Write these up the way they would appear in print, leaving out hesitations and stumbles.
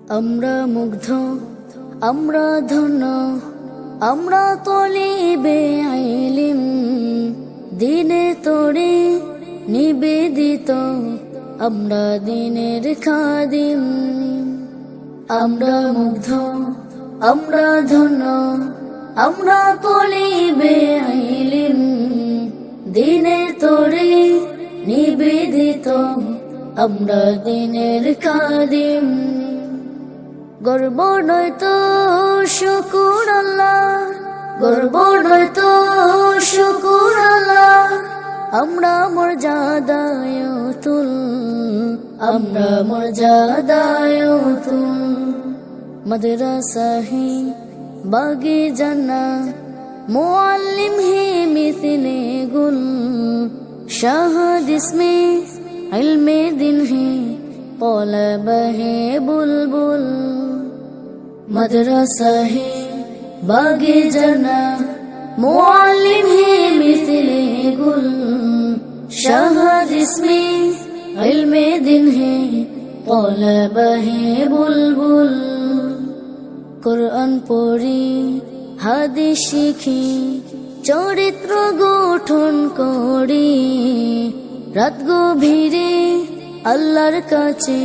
আমরা মুগ্ধ, আমরা ধন্য, আমরা তলিবে ইলম, দিনে তোরে নিবেদিত, আমরা দিনের খাদিম। আমরা মুগ্ধ, আমরা ধন্য, আমরা তলিবে ইলম, দিনে তোরে নিবেদিত, আমরা দিনের খাদিম। গর্ব নয়তো শুকুর আল্লাহ, গর্ব নয়তো শুকুর আল্লাহ, আমরা মর্যাদায় তুল, আমরা মর্যাদায় তুল। মাদ্রাসাহি বাগে জান্নাত, মুআল্লিম হে মিথলে গুল, শাহাদ ইসমে ইলমে দিন হে طلب है बुलबुल। मदरसा है बागे जन्नत, मुअल्लिम है मिसले गुल, शहद इसमें इल्मे दिन है طلب है बुलबुल। कुरान पढ़ी हादिस शिखी, चरित्र गठन करी, रात गभीरे আল্লাহর কাছে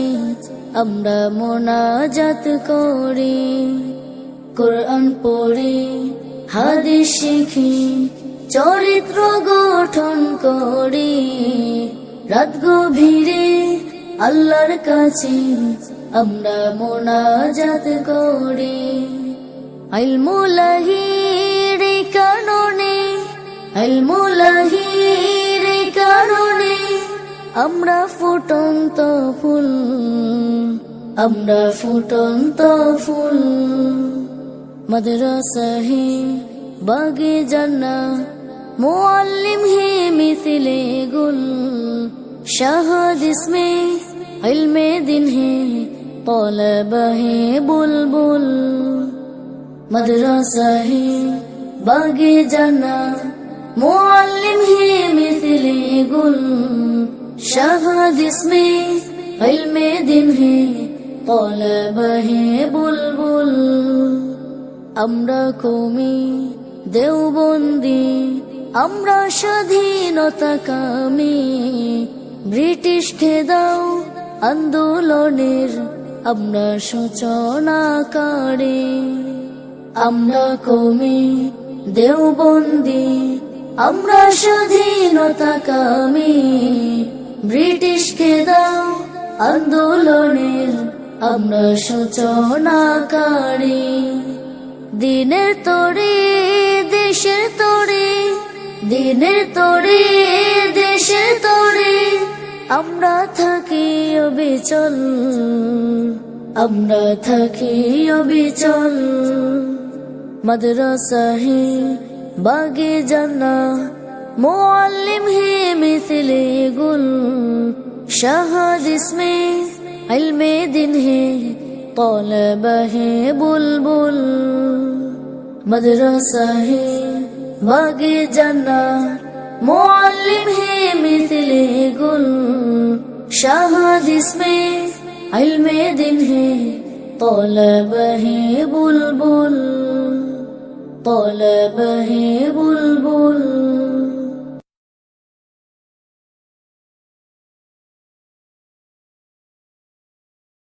আমরা মোনাজাত করি। কোরআন পড়ি হাদিস শিখি, চরিত্র গঠন করি, রাত গভীরে আল্লাহর কাছে আমরা মোনাজাত করি। ইলমুল্লাহির কারণে, ইলমুল্লাহির কারণে আমরা ফুটন্ত ফুল, আমরা ফুটন্ত ফুল। মাদ্রাসা হে বাগে জান্নাত, মুআল্লিম হে মিথলে গুল, শাহাদ ইসমে ইলমে দিন হে طلب হে বুলবুল। মাদ্রাসা হে বাগে জান্নাত, মুআল্লিম হে মিথলে গুল, शहद इसमें इल्मे दिन है طلب है बुलबुल। আমরা কমি দেওবন্দি, আমরা স্বাধীনতা কামী, ব্রিটিশকে দাও আন্দোলনের আমরা সূচনাকারী। আমরা কমি দেওবন্দি, আমরা স্বাধীনতা কামী, ব্রিটিশকে দাও আন্দোলনের আমরা সূচনাকারী। দিনের তোরে দেশের তোরে, দিনের তোরে দেশের তোরে আমরা থাকি অবিচল, আমরা থাকি অবিচল। মাদ্রাসা হে बागे जन्नत, मुअल्लिम है मिथले गुल, शहद इसमें इल्मे दिन है طلب है बुलबुल। मदरसा है बागे जन्नत, मुअल्लिम है मिथले गुल, शहद इसमें इल्मे दिन है طلب है बुलबुल, طلب है बुलबुल।